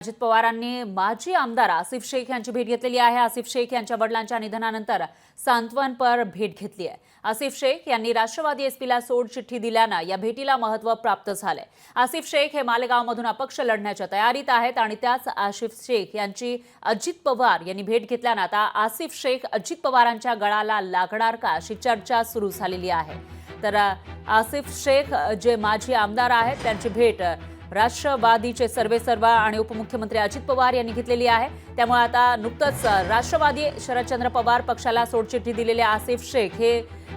अजित पवारांनी माजी आमदार आसिफ शेख यांची भेट घेतलेली आहे। आसिफ शेख यांच्या वडिलांच्या निधनानंतर सांत्वनपर भेट घेतली आहे। आसिफ शेख यांनी राष्ट्रवादी एसपीला सोड चिठ्ठी दिल्यानं या भेटीला महत्त्व प्राप्त झाले। आसिफ शेख हे मालेगावमधून अपक्ष लढण्याच्या तयारीत आहेत आणि त्याच आसिफ शेख यांची अजित पवार यांनी भेट घेतल्यानं आता आसिफ शेख अजित पवारांच्या गळाला लागणार का अशी चर्चा सुरू झालेली आहे। तर आसिफ शेख जे माजी आमदार आहेत त्यांची भेट राष्ट्रवादीचे सर्वेसर्वा आणि उपमुख्यमंत्री अजित पवार यांनी घेतलेली आहे। त्यामुळे आता नुकतंच राष्ट्रवादी शरदचंद्र पवार पक्षाला सोडचिठ्ठी दिलेले आसिफ शेख हे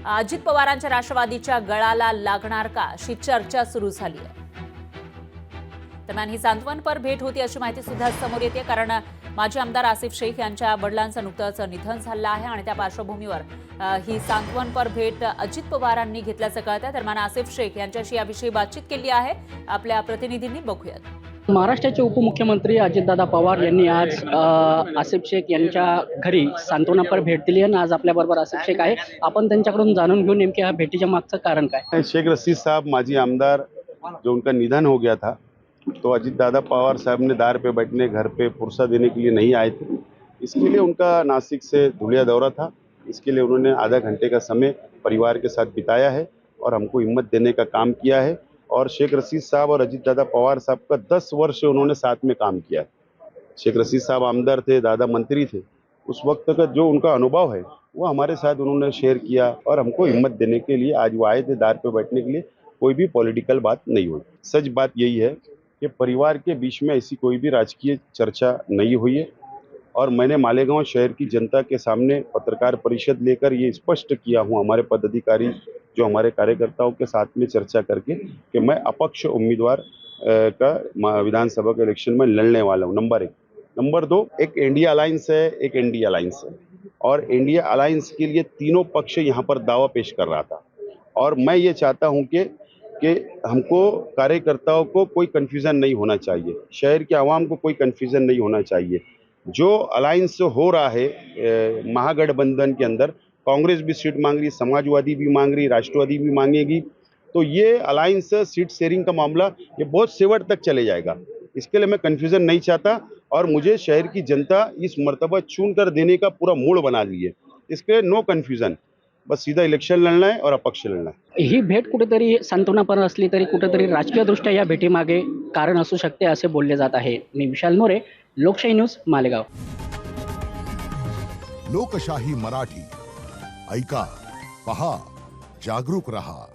अजित पवारांच्या राष्ट्रवादीच्या गळाला लागणार का अशी चर्चा सुरू झाली आहे। दरम्यान ही सांत्वनपर भेट होती अशी माहिती सुद्धा समोर येते, कारण माजी आमदार आसिफ शेख यांच्या वडिलांचं नुकतंच निधन झालं आहे आणि त्या पार्श्वभूमीवर ही सांत्वनपर भेट अजित पवारांनी घेतल्याचं कळतं। दरम्यान आसिफ शेख यांच्याशी याविषयी बातचीत केली आहे आपल्या प्रतिनिधींनी, बघूयात। महाराष्ट्राचे उपमुख्यमंत्री अजितदादा पवार यांनी आज आसिफ शेख यांच्या घरी सांत्वनापर भेट दिली आणि आज आपल्याबरोबर आसिफ शेख आहे। आपण त्यांच्याकडून जाणून घेऊ नेमके ह्या भेटीच्या मागचं कारण काय। शेख रशीद साहब माजी आमदार, जो उनका निधन हो गया था, तो अजितदादा पवार साहब ने दार पे बैठने घर पे पुरसा देने के लिए नहीं आए थे। इसके लिए उनका नासिक से धुलिया दौरा था। इसके लिए उन्होंने आधा घंटे का समय परिवार के साथ बिताया है और हमको हिम्मत देने का काम किया है। और शेख रशीद साहब और अजितदादा पवार साहब का 10 वर्ष उन्होंने साथ में काम किया है। शेख रशीद साहब आमदार थे, दादा मंत्री थे। उस वक्त का जो उनका अनुभव है वो हमारे साथ उन्होंने शेयर किया और हमको हिम्मत देने के लिए आज वो आए थे दार पे बैठने के लिए। कोई भी पॉलिटिकल बात नहीं हुई। सच बात यही है कि परिवार के बीच में ऐसी कोई भी राजकीय चर्चा नहीं हुई है और मैंने मालेगांव शहर की जनता के सामने पत्रकार परिषद लेकर ये स्पष्ट किया हूँ हमारे पदाधिकारी जो हमारे कार्यकर्ताओं के साथ में चर्चा करके कि मैं अपक्ष उम्मीदवार का विधानसभा के इलेक्शन में लड़ने वाला हूँ। नंबर 1। नंबर 2, एक इंडिया अलायंस है, एक एनडीए अलायंस है और इंडिया अलायंस के लिए तीनों पक्ष यहाँ पर दावा पेश कर रहा था और मैं ये चाहता हूँ कि हमको कार्यकर्ताओं को कोई कन्फ्यूज़न नहीं होना चाहिए, शहर के आवाम को कोई कन्फ्यूज़न नहीं होना चाहिए। जो अलायंस हो रहा है महागठबंधन के अंदर, कांग्रेस भी सीट मांग रही, समाजवादी भी मांग रही, राष्ट्रवादी भी मांगेगी, तो ये अलायंस सीट शेयरिंग का मामला ये बहुत सेवट तक चले जाएगा। इसके लिए मैं कन्फ्यूज़न नहीं चाहता और मुझे शहर की जनता इस मर्तबा चुन कर देने का पूरा मूड बना ली है। इसके लिए नो कन्फ्यूज़न, बस सीधा इलेक्शन लड़ना है और अपक्ष लड़ना है। ही भेट कुठेतरी सांत्वनापर असली तरी कुठेतरी राजकीय दृष्ट्या या भेटीमागे कारण असू शकते असे बोलले जात आहे। मी विशाल मोरे, लोकशाही न्यूज, मालेगाव। लोकशाही मराठी ऐका, पहा, जागरूक रहा।